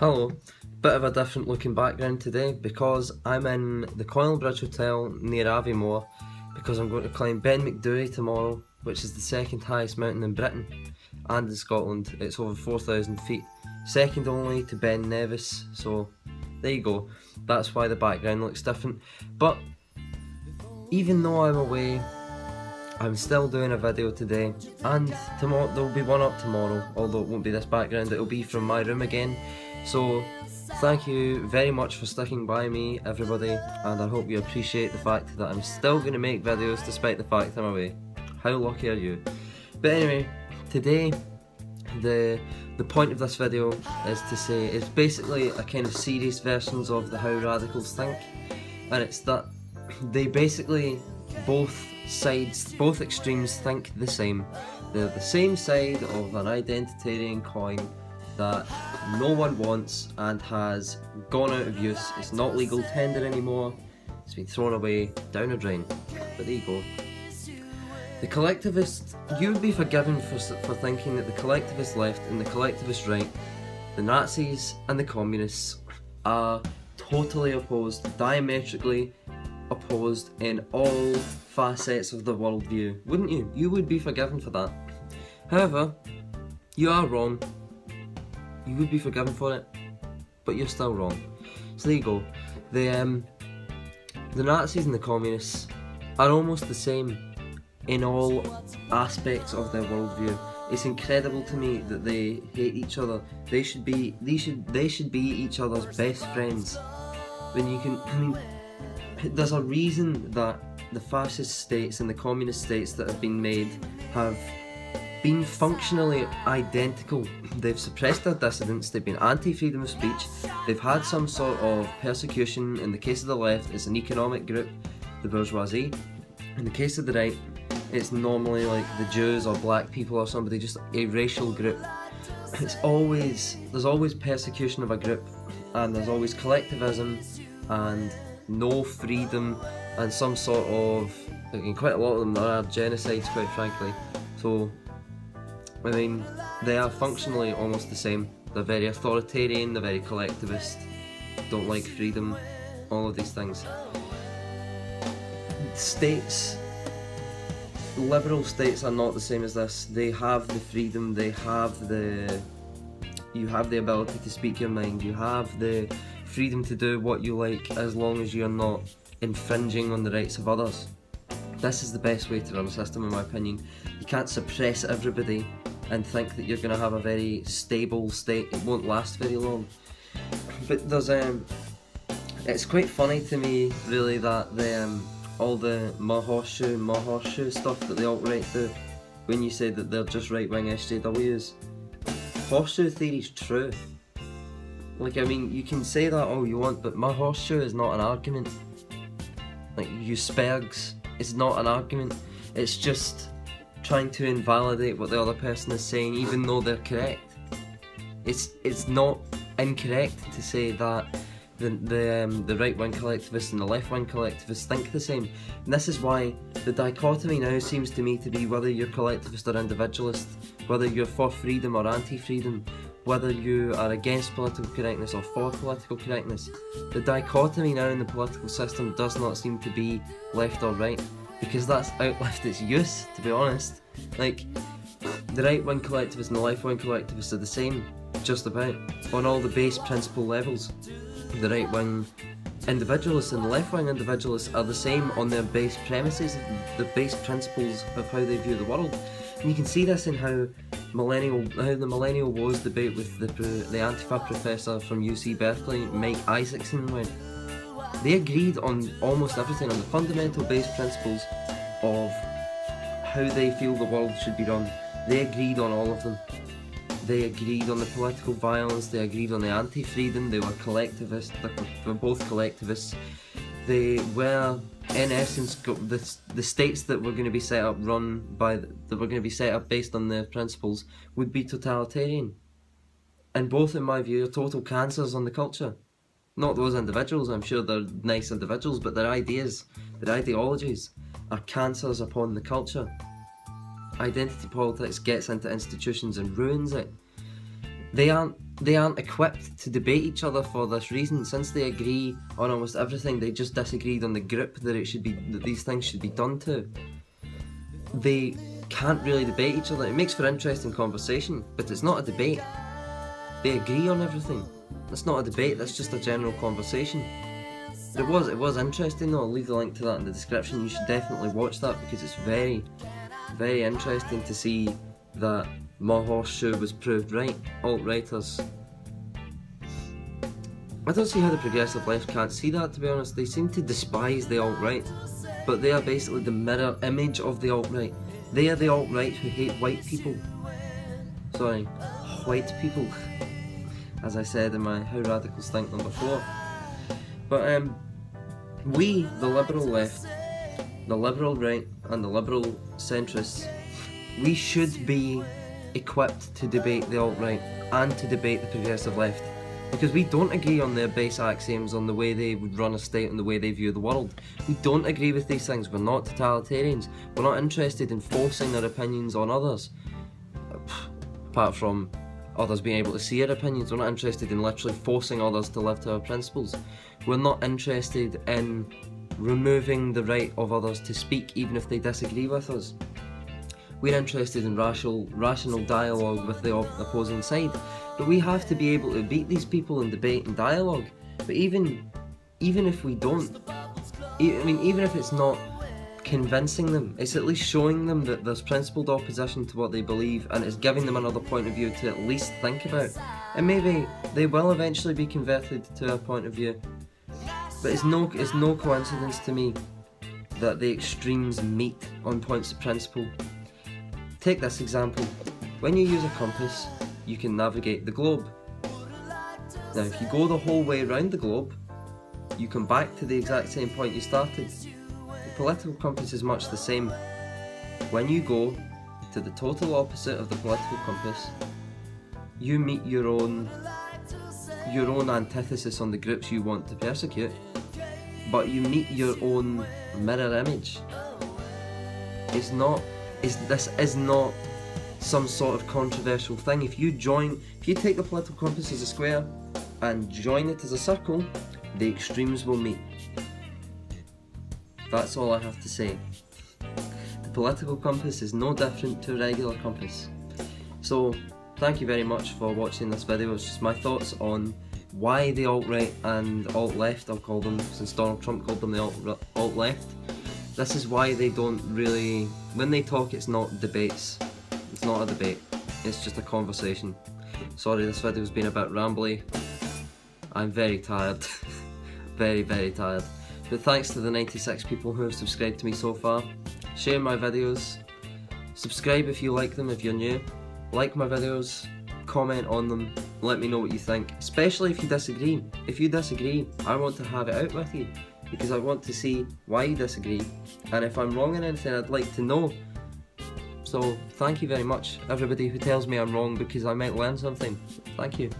Hello, bit of a different looking background today because I'm in the Coilbridge Hotel near Aviemore because I'm going to climb Ben Macdoury tomorrow, which is the second highest mountain in Britain and in Scotland. It's over 4,000 feet, second only to Ben Nevis, so there you go. That's why the background looks different. But even though I'm away, I'm still doing a video today, and tomorrow there'll be one up tomorrow, although it won't be this background, it'll be from my room again. So thank you very much for sticking by me, everybody, and I hope you appreciate the fact that I'm still going to make videos despite the fact I'm away. How lucky are you? But anyway, today the point of this video is to say it's basically a kind of serious versions of the How Radicals Think, and it's that they basically both extremes think the same. They're the same side of an identitarian coin that no one wants and has gone out of use. It's not legal tender anymore. It's been thrown away down a drain. But there you go. The collectivist, you would be forgiven for thinking that the collectivist left and the collectivist right, the Nazis and the communists, are totally opposed, diametrically opposed in all facets of the worldview, wouldn't you? You would be forgiven for that. However, you are wrong. You would be forgiven for it, but you're still wrong. So there you go. The Nazis and the communists are almost the same in all aspects of their worldview. It's incredible to me that they hate each other. They should be each other's best friends. When you can, I mean, there's a reason that the fascist states and the communist states that have been made have been functionally identical. They've suppressed their dissidents, they've been anti-freedom of speech, they've had some sort of persecution. In the case of the left, it's an economic group, the bourgeoisie. In the case of the right, it's normally like the Jews or black people or somebody, just a racial group. There's always persecution of a group, and there's always collectivism and no freedom and some sort of, in quite a lot of them, there are genocides, quite frankly. So I mean, they are functionally almost the same. They're very authoritarian, they're very collectivist, don't like freedom, all of these things. States, liberal states are not the same as this. They have the freedom, you have the ability to speak your mind, you have the freedom to do what you like as long as you're not infringing on the rights of others. This is the best way to run a system, in my opinion. You can't suppress everybody and think that you're going to have a very stable state. It won't last very long. But there's it's quite funny to me, really, that all the Horseshoe stuff that the alt-right do, when you say that they're just right-wing SJWs. Horseshoe theory's true. Like, I mean, you can say that all you want, but my horseshoe is not an argument. Like, Spergs, it's not an argument. It's just trying to invalidate what the other person is saying, even though they're correct. It's not incorrect to say that the right-wing collectivists and the left-wing collectivists think the same. And this is why the dichotomy now seems to me to be whether you're collectivist or individualist, whether you're for freedom or anti-freedom, whether you are against political correctness or for political correctness. The dichotomy now in the political system does not seem to be left or right, because that's outlived its use, to be honest. Like, the right-wing collectivists and the left-wing collectivists are the same, just about, on all the base principle levels. The right-wing individualists and the left-wing individualists are the same on their base premises, the base principles of how they view the world. And you can see this in how the millennial woes debate with the Antifa professor from UC Berkeley, Mike Isaacson, went. They agreed on almost everything, on the fundamental base principles of how they feel the world should be run. They agreed on all of them. They agreed on the political violence, they agreed on the anti-freedom, they were collectivists, they were both collectivists. They were, in essence, the states that were going to be set up based on their principles would be totalitarian. And both, in my view, are total cancers on the culture. Not those individuals, I'm sure they're nice individuals, but their ideas, their ideologies are cancers upon the culture. Identity politics gets into institutions and ruins it. They aren't they aren't equipped to debate each other for this reason. Since they agree on almost everything, they just disagreed on the group that these things should be done to. They can't really debate each other. It makes for interesting conversation, but it's not a debate. They agree on everything. That's not a debate, that's just a general conversation. It was interesting though. I'll leave the link to that in the description. You should definitely watch that because it's very, very interesting to see that my horseshoe was proved right. Alt-righters. I don't see how the progressive left can't see that, to be honest. They seem to despise the alt-right, but they are basically the mirror image of the alt-right. They are the alt-right who hate white people. Sorry, white people. As I said in my How Radicals Think number 4. But we, the liberal left, the liberal right and the liberal centrists, we should be equipped to debate the alt-right and to debate the progressive left. Because we don't agree on their base axioms, on the way they would run a state and the way they view the world. We don't agree with these things. We're not totalitarians. We're not interested in forcing our opinions on others. Apart from others being able to see our opinions, we're not interested in literally forcing others to live to our principles. We're not interested in removing the right of others to speak even if they disagree with us. We're interested in rational dialogue with the opposing side, but we have to be able to beat these people in debate and dialogue. But even if we don't, even if it's not convincing them, it's at least showing them that there's principled opposition to what they believe, and it's giving them another point of view to at least think about. And maybe they will eventually be converted to our point of view. But it's no coincidence to me that the extremes meet on points of principle. Take this example. When you use a compass, you can navigate the globe. Now, if you go the whole way around the globe, you come back to the exact same point you started. The political compass is much the same. When you go to the total opposite of the political compass, you meet your own antithesis on the groups you want to persecute, but you meet your own mirror image. This is not some sort of controversial thing. If you take the political compass as a square and join it as a circle, the extremes will meet. That's all I have to say. The political compass is no different to a regular compass. So, thank you very much for watching this video. It's just my thoughts on why the alt-right and alt-left, I'll call them, since Donald Trump called them the alt-left. This is why they don't really, when they talk, it's not debates. It's not a debate. It's just a conversation. Sorry, this video's been a bit rambly. I'm very tired. Very, very tired. But thanks to the 96 people who have subscribed to me so far. Share my videos. Subscribe if you like them, if you're new. Like my videos. Comment on them. Let me know what you think. Especially if you disagree. If you disagree, I want to have it out with you. Because I want to see why you disagree. And if I'm wrong in anything, I'd like to know. So, thank you very much, everybody who tells me I'm wrong, because I might learn something. Thank you.